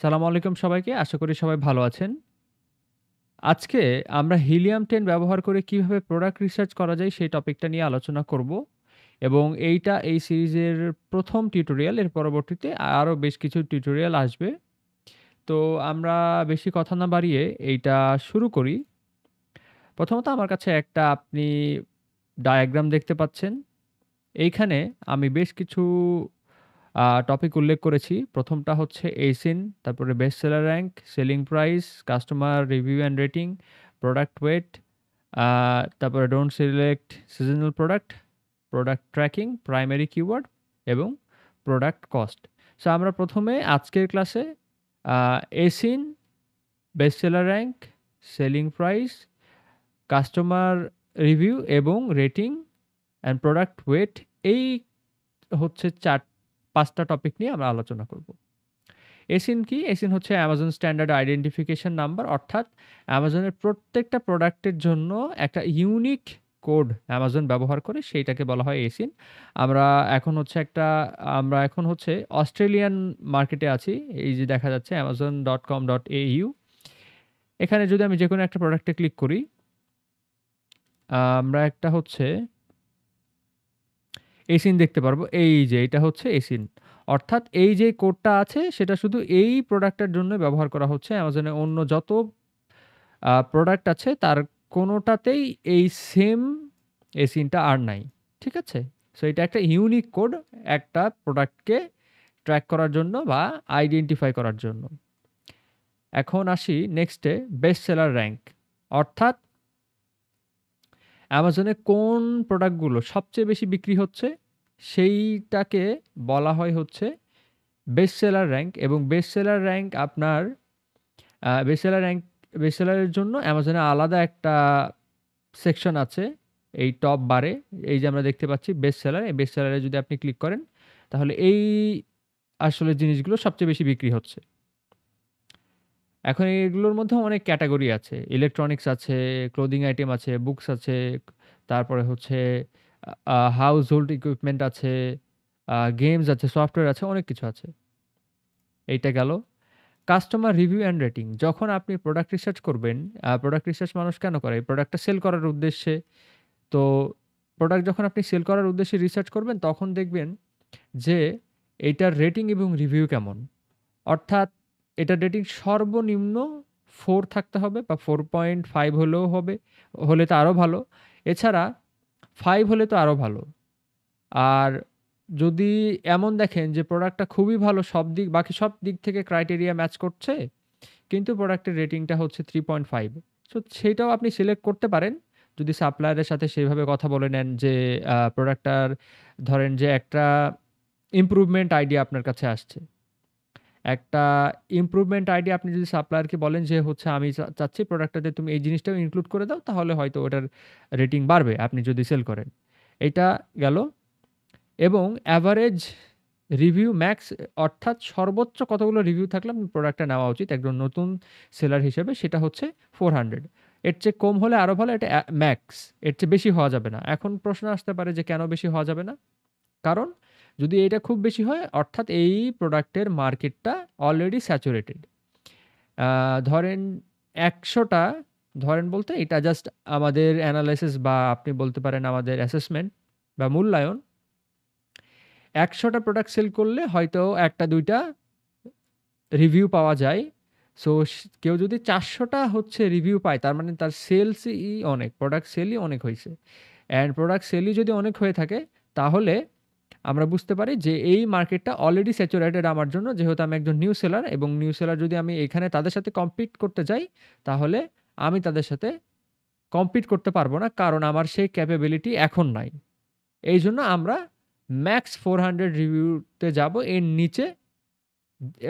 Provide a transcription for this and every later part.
সালামু আলাইকুম সবাইকে। আশা করি সবাই ভালো আছেন। আজকে আমরা হিলিয়াম-10 ব্যবহার করে কিভাবে প্রোডাক্ট রিসার্চ করা যায় সেই টপিকটা নিয়ে আলোচনা করব। এবং এইটা এই সিরিজের ১ম টিউটোরিয়াল। এর পরবর্তীতে আরো বেশ কিছু টিউটোরিয়াল আসবে। তো আমরা বেশি কথা না বাড়িয়ে এইটা শুরু করি। প্রথমত আমার কাছে একটা আপনি ডায়াগ্রাম দেখতে পাচ্ছেন। এইখানে আমি বেশ কিছু টপিক উল্লেখ করেছি। ১ম টা হচ্ছে ASIN, তারপরে best seller rank, selling price, customer review and rating, product weight, uh তারপরে don't select seasonal product, product tracking, primary keyword এবং প্রোডাক্ট কস্ট। সো আমরা ১ম এ আজকের ক্লাসে uh ASIN, best seller rank, selling price, customer review এবং রেটিং and product weight এই হচ্ছে ৫ টা টপিক নিয়ে আমরা আলোচনা করব। এসিন কি? এসিন হচ্ছে Amazon স্ট্যান্ডার্ড আইডেন্টিফিকেশন নাম্বার, অর্থাৎ Amazon-এর প্রত্যেকটা প্রোডাক্টের জন্য একটা ইউনিক কোড Amazon ব্যবহার করে, সেইটাকে বলা হয় এসিন। আমরা আমরা এখন হচ্ছে অস্ট্রেলিয়ান মার্কেটে আছি। এই যে দেখা যাচ্ছে amazon.com.au। এখানে যদি আমি যেকোনো একটা প্রোডাক্টে ক্লিক করি, আমরা একটা হচ্ছে এসিন দেখতে পারবো। এই যে এটা হচ্ছে এসিন। অর্থাৎ এই যে কোডটা আছে সেটা শুধু এই প্রোডাক্টের জন্য ব্যবহার করা হচ্ছে। Amazon এ অন্য যত প্রোডাক্ট আছে তার কোনোটাতেই এই সেম এসিনটা আর নাই। ঠিক আছে? সো এটা একটা ইউনিক কোড একটা প্রোডাক্টকে ট্র্যাক করার জন্য বা আইডেন্টিফাই করার জন্য। এখন আসি নেক্সটে বেস্ট সেলার র‍্যাংক। অর্থাৎ Amazon এ কোন প্রোডাক্টগুলো সবচেয়ে বেশি বিক্রি হচ্ছে সেইটাকে বলা হয় হচ্ছে বেস্ট সেলার র‍্যাংক। এবং বেস্ট সেলার র‍্যাংক আপনার বেস্ট সেলারের জন্য Amazon এ আলাদা একটা সেকশন আছে এই টপ বারে। এই যে আমরা দেখতে পাচ্ছি বেস্ট সেলার। এই বেস্ট সেলারে যদি আপনি ক্লিক করেন তাহলে এই আসলে জিনিসগুলো সবচেয়ে বেশি বিক্রি হচ্ছে। এখন এগুলোর মধ্যেও অনেক ক্যাটেগরি আছে। ইলেকট্রনিক্স আছে, ক্লোদিং আইটেম আছে, বুকস আছে, তারপরে হচ্ছে হাউস হোল্ড ইকুইপমেন্ট আছে, গেমস আছে, সফটওয়্যার আছে, অনেক কিছু আছে। এইটা গেল। Customer review and rating. যখন আপনি প্রোডাক্ট রিসার্চ করবেন, প্রোডাক্ট রিসার্চ মানুষ কেন করে? এই প্রোডাক্টটা সেল করার উদ্দেশ্যে। তো প্রোডাক্ট যখন আপনি সেল করার উদ্দেশ্যে রিসার্চ করবেন তখন দেখবেন যে এইটার রেটিং এবং রিভিউ কেমন। অর্থাৎ এটার রেটিং সর্বনিম্ন 4 থাকতে হবে বা 4.5 হলেও হবে, হলে তো আরো ভালো। এছাড়া 5 হলে তো আরো ভালো। আর যদি এমন দেখেন যে প্রোডাক্টটা খুবই ভালো, বাকি সব দিক থেকে ক্রাইটেরিয়া ম্যাচ করছে, কিন্তু প্রোডাক্টের রেটিংটা হচ্ছে 3.5, সো সেইটাও আপনি সিলেক্ট করতে পারেন। যদি সাপ্লায়ারের সাথে সেইভাবে কথা বলে নেন যে প্রোডাক্টটার ধরেন যে একটা ইমপ্রুভমেন্ট আইডিয়া আপনার কাছে আসছে। একটা ইমপ্রুভমেন্ট আইডিয়া আপনি যদি সাপ্লায়ারকে বলেন যে হচ্ছে আমি চাচ্ছি প্রোডাক্টটাতে তুমি এই জিনিসটাও ইনক্লুড করে দাও, তাহলে হয়তো ওটার রেটিং বাড়বে আপনি যদি সেল করেন। এইটা গেল। এবং এভারেজ রিভিউ ম্যাক্স, অর্থাৎ সর্বোচ্চ কতগুলো রিভিউ থাকলে আপনার প্রোডাক্টটা নেওয়া উচিত একজন নতুন সেলার হিসেবে, সেটা হচ্ছে 400। এর চেয়ে কম হলে আরো ভালো, এটা ম্যাক্স। এর চেয়ে বেশি হওয়া যাবে না। এখন প্রশ্ন আসতে পারে যে কেন বেশি হওয়া যাবে না? কারণ যদি এটা খুব বেশি হয় অর্থাৎ এই প্রোডাক্টের মার্কেটটা অলরেডি স্যাচুরেটেড। ধরেন ১০০ টা, ধরেন বলতে এটা জাস্ট আমাদের অ্যানালাইসিস বা আপনি বলতে পারেন আমাদের অ্যাসেসমেন্ট বা মূল্যায়ন। ১০০ টা প্রোডাক্ট সেল করলে হয়তো ১ টা ২ টা রিভিউ পাওয়া যায়। সো কেউ যদি ৪০০ টা হচ্ছে রিভিউ পায়, তার মানে তার সেলসই অনেক, প্রোডাক্ট সেলই অনেক হইছে। অ্যান্ড প্রোডাক্ট সেলই যদি অনেক হয়ে থাকে তাহলে আমরা বুঝতে পারি যে এই মার্কেটটা অলরেডি স্যাচুরেটেড আমার জন্য। যেহেতু আমি একজন নিউ সেলার, এবং নিউ সেলার যদি আমি এখানে তাদের সাথে কম্পিট করতে যাই, তাহলে আমি তাদের সাথে কম্পিট করতে পারবো না, কারণ আমার সেই ক্যাপাবিলিটি এখন নাই। এইজন্য আমরা ম্যাক্স 400 রিভিউতে যাব। এর নিচে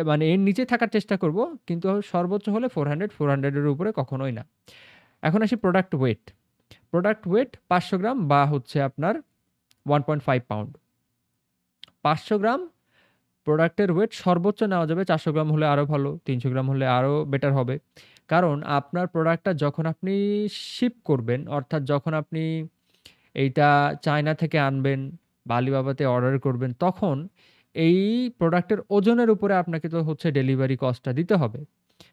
মানে এর নিচে থাকার চেষ্টা করব, কিন্তু সর্বোচ্চ হলে 400 এর উপরে কখনোই না। এখন আসি প্রোডাক্ট ওয়েট। প্রোডাক্ট ওয়েট ৫০০ গ্রাম বা হচ্ছে আপনার 1.5 পাউন্ড। ৫০০ গ্রাম প্রোডাক্টের ওয়েট সর্বোচ্চ নেওয়া যাবে। ৪০০ গ্রাম হলে আরো ভালো, ৩০০ গ্রাম হলে আরো বেটার হবে। কারণ আপনার প্রোডাক্টটা যখন আপনি শিপ করবেন, অর্থাৎ যখন আপনি এইটা চায়না থেকে আনবেন বা আলিবাবাতে অর্ডার করবেন, তখন এই প্রোডাক্টের ওজনের উপরে আপনাকে তো হচ্ছে ডেলিভারি কস্টটা দিতে হবে।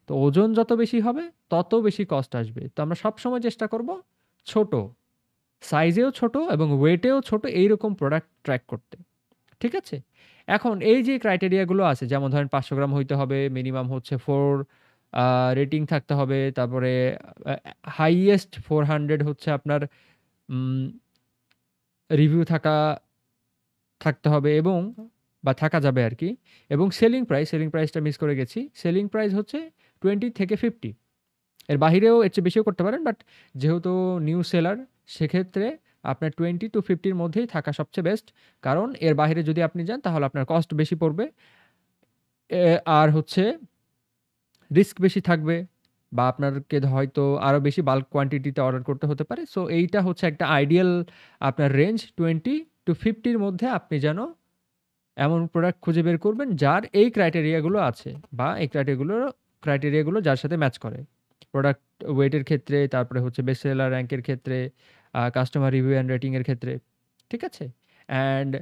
তো ওজন যত বেশি হবে তত বেশি কস্ট আসবে। তো আমরা সবসময় চেষ্টা করব ছোট, সাইজেও ছোট এবং ওয়েটেও ছোট এইরকম প্রোডাক্ট ট্র্যাক করতে। ঠিক আছে? এখন এই যে ক্রাইটেরিয়াগুলো আছে যেমন ধরেন ৫০০ গ্রাম হইতে হবে, মিনিমাম হচ্ছে 4 রেটিং থাকতে হবে। তারপরে হাইয়েস্ট 400 হচ্ছে আপনার উম রিভিউ থাকতে হবে এবং বা থাকা যাবে আরকি। এবং সেলিং প্রাইসটা মিস করে গেছি। সেলিং প্রাইস হচ্ছে 20 থেকে 50, এর বাহিরেও এর চেয়ে বেশিও করতে পারেন। বাট যেহেতু নিউ সেলার সেক্ষেত্রে আপনার 20 to 50 র মধ্যেই থাকা সবচেয়ে বেস্ট। কারণ এর বাহিরে যদি আপনি যান তাহলে আপনার কস্ট বেশি পড়বে। আর হচ্ছে রিস্ক বেশি থাকবে বা আপনারকে হয়তো আরো বেশি বাল্ক কোয়ান্টিটিতে অর্ডার করতে হতে পারে। সো এইটা হচ্ছে একটা আইডিয়াল আপনার রেঞ্জ 20 to 50 র মধ্যে আপনি যেন এমন প্রোডাক্ট খুঁজে বের করবেন যার এই ক্রাইটেরিয়াগুলো আছে বা এই ক্রাইটেরিয়াগুলো যার সাথে ম্যাচ করে। প্রোডাক্ট ওয়েটের ক্ষেত্রে, তারপরে হচ্ছে বেস্ট সেলার র‍্যাংকের ক্ষেত্রে, কাস্টমার রিভিউ অ্যান্ড রেটিং এর ক্ষেত্রে। ঠিক আছে? অ্যান্ড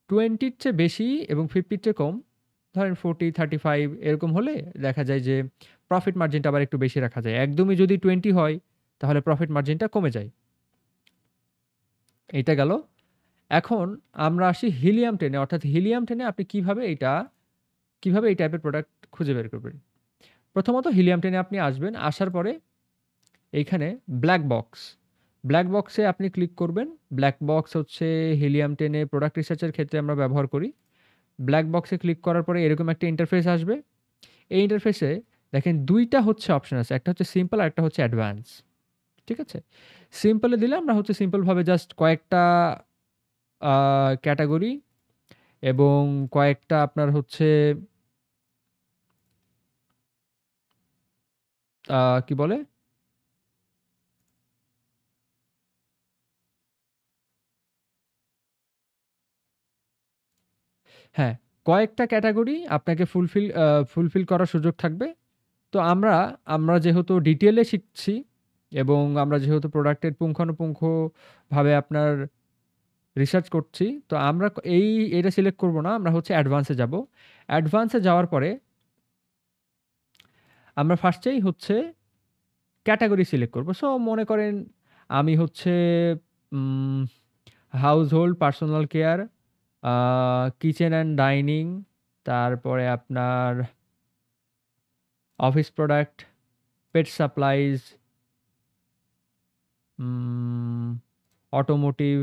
20 র চেয়ে বেশি এবং 50 র চেয়ে কম, ধরেন 40, 35 এরকম হলে দেখা যায় যে প্রফিট মার্জিনটা আবার একটু বেশি রাখা যায়। একদমই যদি 20 হয় তাহলে প্রফিট মার্জিনটা কমে যায়। এইটা গেল। এখন আমরা আসি হিলিয়াম 10 এ। অর্থাৎ হিলিয়াম 10 এ আপনি কিভাবে এই টাইপের প্রোডাক্ট খুঁজে বের করবেন। প্রথমত হিলিয়াম 10 এ আপনি আসবেন। আসার পরে এইখানে ব্লাক বক্স। ব্লাক বক্সে আপনি ক্লিক করবেন। ব্লাক বক্স হচ্ছে হিলিয়াম 10 এ প্রোডাক্ট রিসার্চের ক্ষেত্রে আমরা ব্যবহার করি। ব্লাক বক্সে ক্লিক করার পরে এরকম একটা ইন্টারফেস আসবে। এই ইন্টারফেসে দেখেন ২ টা হচ্ছে অপশন আছে। একটা হচ্ছে সিম্পল আর একটা হচ্ছে অ্যাডভান্স। ঠিক আছে? সিম্পল এ দিলে আমরা হচ্ছে সিম্পল ভাবে জাস্ট কয়েকটা আ ক্যাটেগরি এবং কয়েকটা আপনার হচ্ছে কি বলে? হ্যাঁ, কয়েকটা ক্যাটেগরি আপনাকে ফুলফিল করার সুযোগ থাকবে। তো আমরা যেহেতু ডিটেইলে শিখছি এবং আমরা যেহেতু প্রোডাক্টের পুঙ্খানুপুঙ্খভাবে আপনার রিসার্চ করছি, তো আমরা এটা সিলেক্ট করব না। আমরা হচ্ছে অ্যাডভান্স এ যাব। অ্যাডভান্স এ যাওয়ার পরে আমরা ফার্স্টেই হচ্ছে ক্যাটেগরি সিলেক্ট করব। সো মনে করেন আমি হচ্ছে um household, personal care, uh kitchen and dining, তারপরে আপনার office product, pet supplies, um automotive,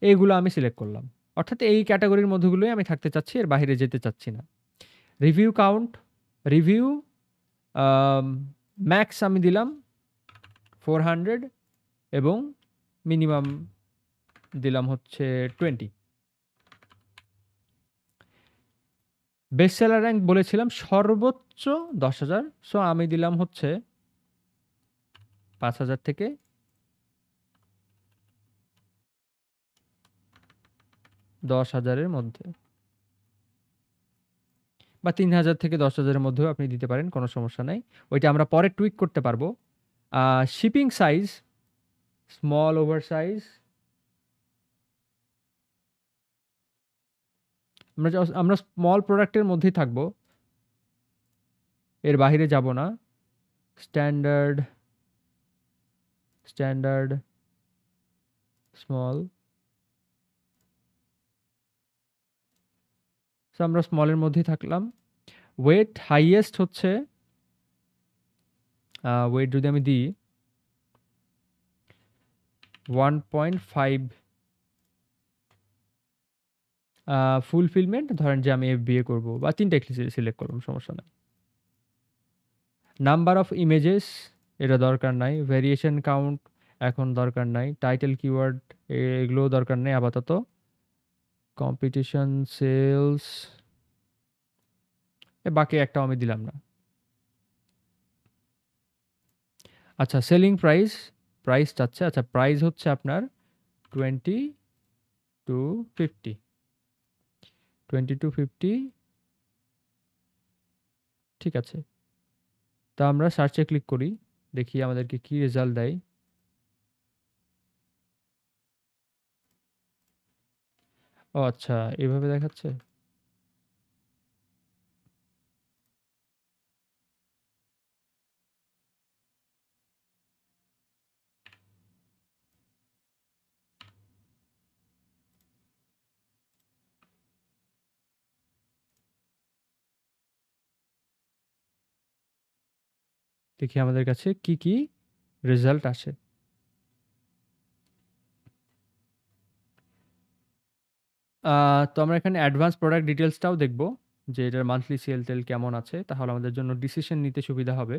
এইগুলো আমি সিলেক্ট করলাম। অর্থাৎ এই ক্যাটেগরির মধ্যগুলোই আমি থাকতে চাচ্ছি, এর বাহিরে যেতে চাচ্ছি না। রিভিউ কাউন্ট, রিভিউ আম ম্যাক্স আমি দিলাম 400 এবং মিনিমাম দিলাম হচ্ছে 20। বেস্ট সেলার র‍্যাংক বলেছিলাম সর্বোচ্চ ১০,০০০। সো আমি দিলাম হচ্ছে ৫,০০০ থেকে ১০,০০০ এর মধ্যে বা ৩,০০০ থেকে ১০,০০০ এর মধ্যেও আপনি দিতে পারেন, কোনো সমস্যা নাই। ওইটা আমরা পরে টুইক করতে পারবো। শিপিং সাইজ, স্মল ওভারসাইজ, আমরা স্মল প্রোডাক্টের মধ্যেই থাকবো। এর বাহিরে যাব না। Standard, standard, small. সো আমরা স্মলের মধ্যেই থাকলাম। ওয়েট হাইয়েস্ট হচ্ছে ওয়েট যদি আমি দিই 1.5। ফুলফিলমেন্ট ধরেন যে আমি FBA করব বা ৩ টা সিলেক্ট করলাম, সমস্যা নাই। নাম্বার অফ ইমেজেস এটা দরকার নাই। ভেরিয়েশন কাউন্ট এখন দরকার নাই। টাইটেল কিওয়ার্ড এগুলোও দরকার নেই আপাতত। কম্পিটিশন, সেলস, বাকি একটাও আমি দিলাম না। আচ্ছা সেলিং প্রাইস চাচ্ছে। আচ্ছা প্রাইস হচ্ছে আপনার 20 to 50, 20 to 50। ঠিক আছে। তো আমরা সার্চে ক্লিক করি। দেখি আমাদেরকে কি রেজাল্ট দেয়। ও আচ্ছা, এভাবে দেখাচ্ছে? দেখি আমাদের কাছে কি রেজাল্ট আসে। তো আমরা এখানে অ্যাডভান্স প্রোডাক্ট ডিটেইলসটাও দেখব যে এটার মান্থলি সেল-টেল কেমন আছে। তাহলে আমাদের জন্য ডিসিশন নিতে সুবিধা হবে।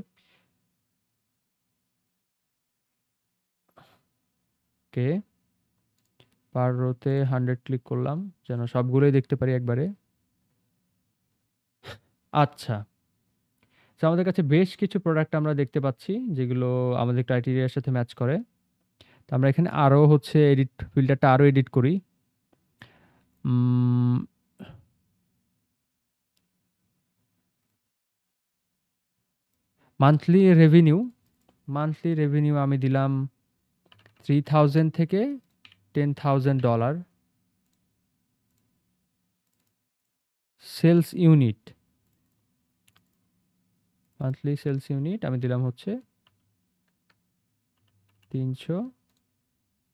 ওকে, পার রোতে 100 ক্লিক করলাম যেন সবগুলোই দেখতে পারি একবারে। আচ্ছা। সো আমাদের কাছে বেশ কিছু প্রোডাক্ট আমরা দেখতে পাচ্ছি যেগুলো আমাদের ক্রাইটেরিয়ার সাথে ম্যাচ করে। তো আমরা এখানে আরো হচ্ছে এডিট ফিল্টারটা আরো এডিট করি। উম মান্থলি রেভিনিউ আমি দিলাম 3000 থেকে $10,000 sales unit. Monthly sales unit আমি দিলাম হচ্ছে 300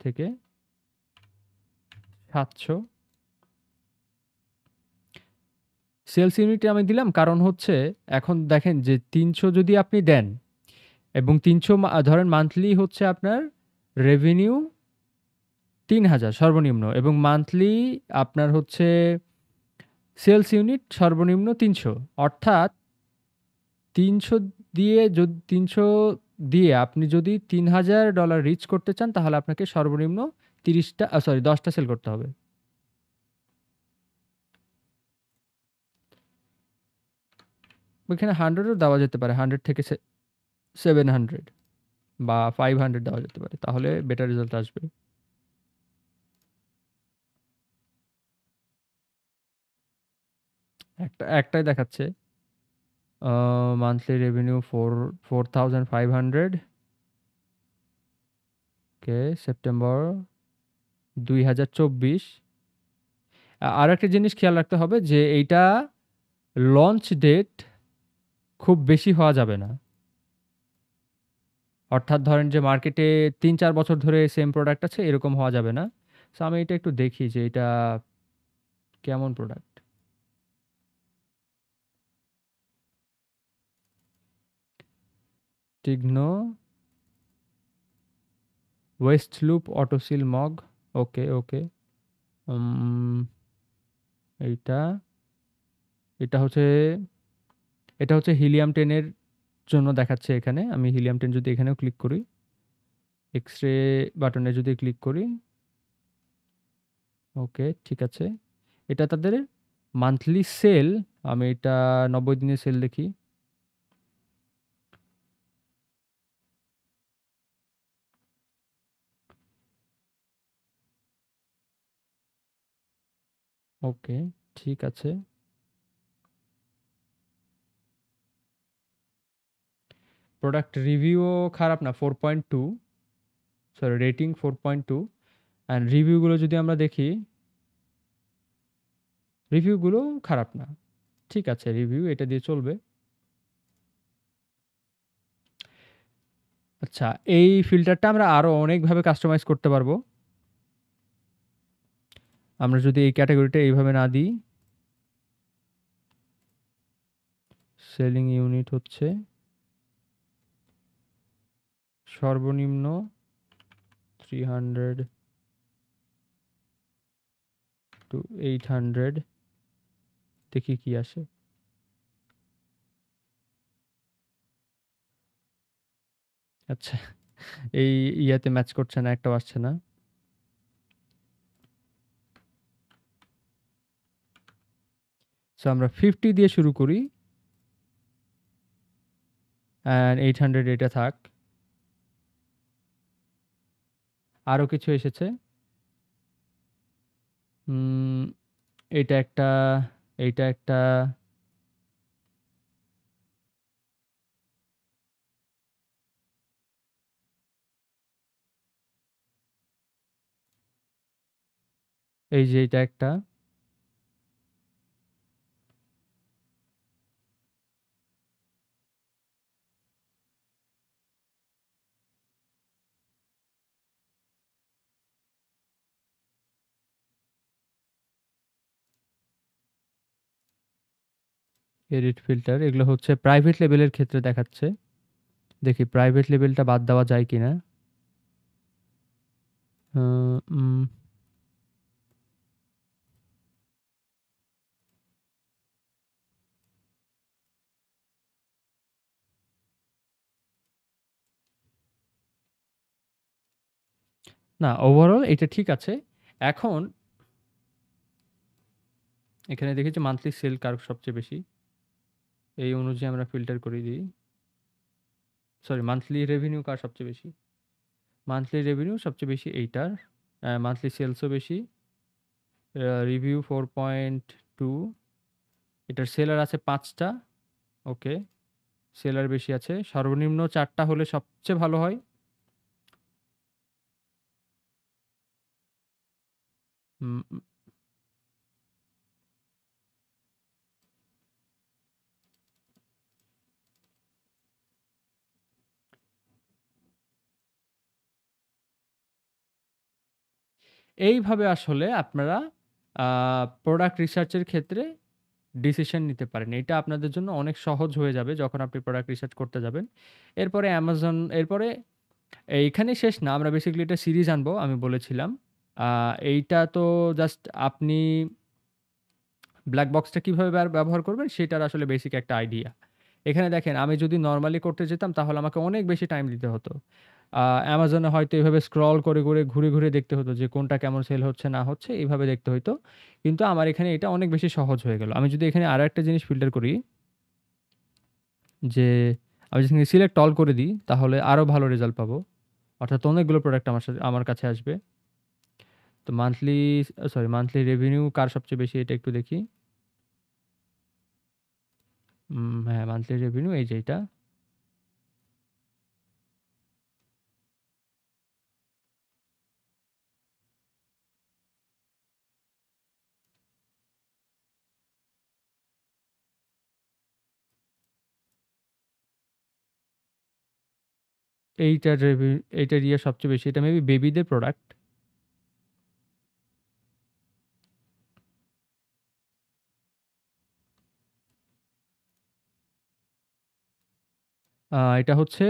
থেকে 700 সেলস ইউনিটে আমি দিলাম কারণ হচ্ছে এখন দেখেন যে 300 যদি আপনি দেন এবং 300 ধরেন মান্থলি হচ্ছে আপনার রেভিনিউ 3000 সর্বনিম্ন এবং মান্থলি আপনার হচ্ছে সেলস ইউনিট সর্বনিম্ন 300, অর্থাৎ 300 300 দিয়ে আপনি যদি $3000 রিচ করতে চান তাহলে আপনাকে সর্বনিম্ন 10টা সেল করতে হবে। ওইখানে 100ও দেওয়া যেতে পারে, 100 থেকে 700 বা 500 দেওয়া যেতে পারে, তাহলে বেটার রেজাল্ট আসবে। একটাই দেখাচ্ছে মান্থলি রেভিনিউ 4500। ওকে, সেপ্টেম্বর 2024। আর একটা জিনিস খেয়াল রাখতে হবে যে এইটা লঞ্চ ডেট খুব বেশি হওয়া যাবে না, অর্থাৎ ধরেন যে মার্কেটে 3-4 বছর ধরে সেম প্রোডাক্ট আছে এরকম হওয়া যাবে না। সো আমি এটা একটু দেখি যে এটা কেমন প্রোডাক্ট। টিগনো West Loop autoseal mug. Okay okay. Um, এইটা এটা হচ্ছে এটা হচ্ছে হিলিয়াম 10-এর জন্য দেখাচ্ছে এখানে। আমি হিলিয়াম 10 যদি এখানেও ক্লিক করি, এক্স-রে বাটনে যদি ক্লিক করি, ওকে ঠিক আছে। এটা তাদের মান্থলি সেল। আমি এটা 90 দিনের সেল দেখি। ওকে ঠিক আছে। প্রোডাক্ট রিভিউও খারাপ না, 4.2, সরি রেটিং 4.2। অ্যান্ড রিভিউগুলো যদি আমরা দেখি, রিভিউগুলো খারাপ না, ঠিক আছে, রিভিউ এটা দিয়ে চলবে। আচ্ছা, এই ফিল্টারটা আমরা আরো অনেকভাবে কাস্টমাইজ করতে পারবো। আমরা যদি এই ক্যাটাগরিটা এইভাবে না দিই, সেলিং ইউনিট হচ্ছে সর্বনিম্ন 300 to 800, দেখি কি আসে। আচ্ছা, এই ইয়াতে ম্যাচ করছে না, একটাও আসছে না। সো আমরা 50 দিয়ে শুরু করি, অ্যান্ড 800 এটা থাক। আরো কিছু এসেছে। উম, এটা একটা, এইটা একটা, এই যে এটা একটা। এডিট ফিল্টার এগুলো হচ্ছে প্রাইভেট লেভেলের ক্ষেত্রে দেখাচ্ছে। দেখি প্রাইভেট লেভেলটা বাদ দেওয়া যায় কিনা। আহ, উম, না, ওভারঅল এটা ঠিক আছে। এখন এখানে দেখি যে মান্থলি সেল কার সবচেয়ে বেশি, এই অনুযায়ী আমরা ফিল্টার করে দিই। সরি, মান্থলি রেভিনিউ কার সবচেয়ে বেশি। মান্থলি রেভিনিউ সবচেয়ে বেশি এইটার। মান্থলি সেলসও বেশি। রিভিউ 4.2। এটার সেলার আছে 5টা। ওকে, সেলার বেশি আছে, সর্বনিম্ন 4টা হলে সবচেয়ে ভালো হয়। উম, এইভাবে আসলে আপনারা প্রোডাক্ট রিসার্চের ক্ষেত্রে ডিসিশন নিতে পারেন। এটা আপনাদের জন্য অনেক সহজ হয়ে যাবে যখন আপনি প্রোডাক্ট রিসার্চ করতে যাবেন। এরপরে অ্যামাজন, এরপরে এইখানেই শেষ না, আমরা বেসিক্যালি এটা সিরিজ আনবো আমি বলেছিলাম। এইটা তো জাস্ট আপনি ব্ল্যাক বক্সটা কিভাবে ব্যবহার করবেন সেটার আসলে বেসিক একটা আইডিয়া। এখানে দেখেন, আমি যদি নরমালি করতে যেতাম তাহলে আমাকে অনেক বেশি টাইম দিতে হতো। অ্যামাজনে হয়তো এভাবে স্ক্রল করে করে ঘুরে ঘুরে দেখতে হতো যে কোনটা কেমন সেল হচ্ছে না হচ্ছে, এইভাবে দেখতে হতো। কিন্তু আমার এখানে এটা অনেক বেশি সহজ হয়ে গেল। আমি যদি এখানে আরো একটা জিনিস ফিল্টার করি, যে আমি যদি সিলেক্ট অল করে দিই তাহলে আরো ভালো রেজাল্ট পাবো। অর্থাৎ অনেকগুলো প্রোডাক্ট আমার কাছে আসবে। তো মান্থলি, সরি, মান্থলি রেভিনিউ কার সবচেয়ে বেশি এটা একটু দেখি। হ্যাঁ, মান্থলি রেভিনিউ এই যে এটা। এইটার ইয়ে সবচেয়ে বেশি, এটা মেবি বেবিদের প্রোডাক্ট। এটা হচ্ছে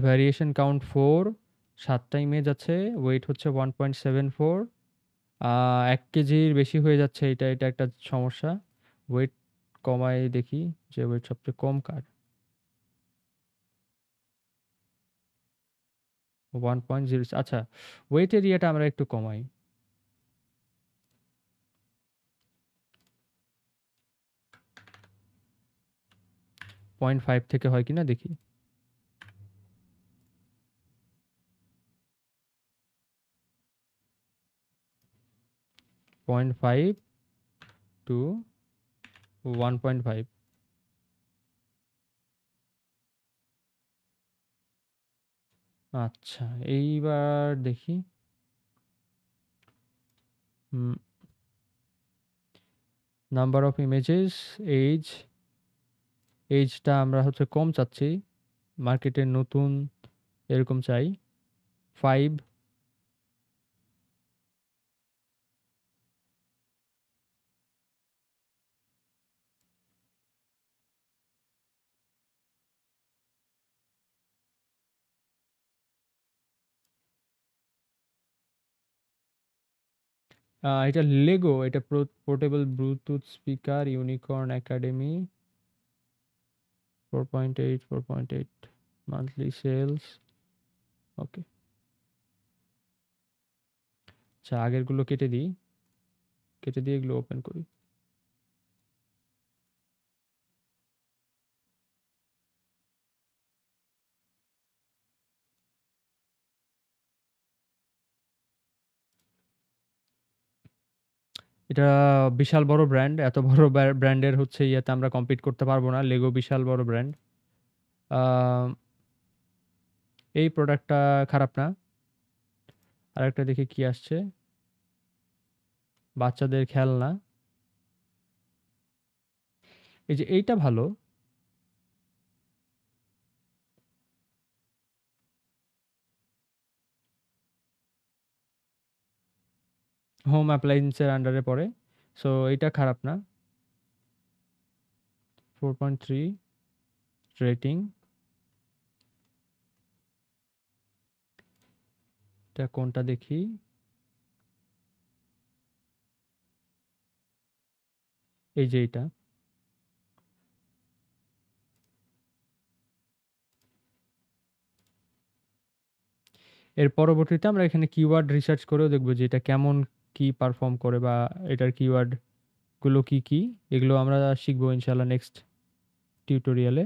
ভ্যারিয়েশন কাউন্ট 4, 7টা ইমেজ আছে, ওয়েট হচ্ছে 1.74। 1 কেজির বেশি হয়ে যাচ্ছে, এটা এটা একটা সমস্যা। ওয়েট কমাই দেখি, যে ওয়েট সবচেয়ে কম কার। 1.0, আচ্ছা, ওয়েট এরিয়াটা আমরা একটু কমাই। 0.5 থেকে হয় কিনা দেখি। 0.5 টু 1.5। আচ্ছা, এইবার দেখি। নাম্বার অফ ইমেজেস, এইজ, এইজটা আমরা হচ্ছে কম চাচ্ছি, মার্কেটের নতুন এরকম চাই, 5। এটা লেগো, এটা portable Bluetooth speaker, unicorn academy, 4.8, 4.8 monthly sales. Okay, আচ্ছা, আগেরগুলো কেটে দিই, কেটে দিয়ে এগুলো ওপেন করি। এটা বিশাল বড় ব্র্যান্ড, এত বড় ব্র্যান্ডের হচ্ছে ইয়েতে আমরা কম্পিট করতে পারবো না, লেগো বিশাল বড় ব্র্যান্ড। এই প্রোডাক্টটা খারাপ না। আরেকটা দেখি কি আসছে, বাচ্চাদের খেলনা, এই যে এইটা ভালো। হোম অ্যাপ্লায়েন্সের আন্ডারে পড়ে। সো এটা খারাপ না। 4.3 রেটিং, এটা কোনটা দেখি? এই যে এটা। এর পরবর্তীতে আমরা এখানে কিওয়ার্ড রিসার্চ করেও দেখব যে এটা কেমন কি পারফর্ম করে বা এটার কিওয়ার্ড গুলো কি কি, এগুলো আমরা শিখবো ইনশাআল্লাহ নেক্সট টিউটোরিয়ালে।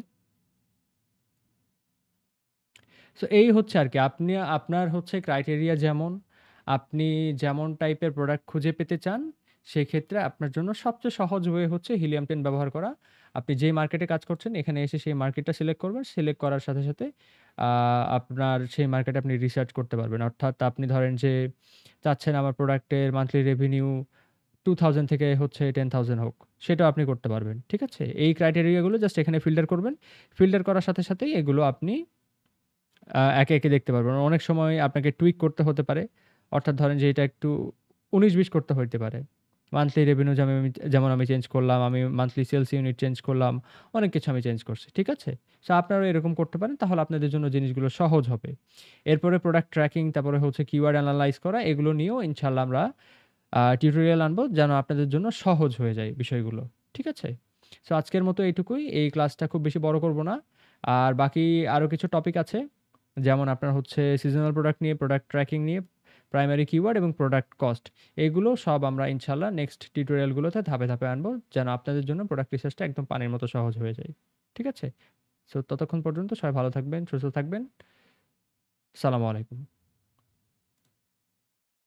সো এই হচ্ছে আর কি, আপনি আপনার হচ্ছে ক্রাইটেরিয়া যেমন, আপনি যেমন টাইপের প্রোডাক্ট খুঁজে পেতে চান, সেক্ষেত্রে আপনার জন্য সবচেয়ে সহজ ওয়ে হচ্ছে হিলিয়াম 10 ব্যবহার করা। আপনি যেই মার্কেটে কাজ করছেন এখানে এসে সেই মার্কেটটা সিলেক্ট করবেন, সিলেক্ট করার সাথে সাথে আপনার সেই মার্কেটে আপনি রিসার্চ করতে পারবেন। অর্থাৎ আপনি ধরেন যে চাচ্ছেন আমার প্রোডাক্টের মান্থলি রেভিনিউ 2000 থেকে হচ্ছে 10,000 হোক, সেটাও আপনি করতে পারবেন। ঠিক আছে, এই ক্রাইটেরিয়াগুলো জাস্ট এখানে ফিল্টার করবেন। ফিল্টার করার সাথে সাথেই এগুলো আপনি একে, একে দেখতে পারবেন। অনেক সময় আপনাকে টুইক করতে হতে পারে। অর্থাৎ ধরেন যে এটা একটু ১৯-২০ করতে হইতে পারে। মান্থলি রেভিনিউ যেমন আমি চেঞ্জ করলাম, আমি মান্থলি সেলস ইউনিট চেঞ্জ করলাম, অনেক কিছু আমি চেঞ্জ করছি। ঠিক আছে? সো আপনারাও এরকম করতে পারেন, তাহলে আপনাদের জন্য জিনিসগুলো সহজ হবে। এরপরে প্রোডাক্ট ট্র্যাকিং, তারপরে হচ্ছে কিওয়ার্ড এনালাইজ করা, এগুলো নিয়েও ইনশাআল্লাহ আমরা টিউটোরিয়াল আনবো যেন আপনাদের জন্য সহজ হয়ে যায় বিষয়গুলো। ঠিক আছে? সো আজকের মতো এইটুকুই। এই ক্লাসটা খুব বেশি বড় করব না। আর বাকি আরো কিছু টপিক আছে। যেমন আপনার হচ্ছে সিজনাল প্রোডাক্ট নিয়ে, প্রোডাক্ট ট্র্যাকিং নিয়ে, প্রাইমারি কিওয়ার্ড এবং প্রোডাক্ট কস্ট। এগুলো সব আমরা ইনশাআল্লাহ নেক্সট টিউটোরিয়ালগুলোতে ধাপে, ধাপে আনবো যেন আপনাদের জন্য প্রোডাক্ট রিসার্চটা একদম পানির মতো সহজ হয়ে যায়। ঠিক আছে? সো ততক্ষণ পর্যন্ত সবাই ভালো থাকবেন, সুস্থ থাকবেন। সালামু আলাইকুম।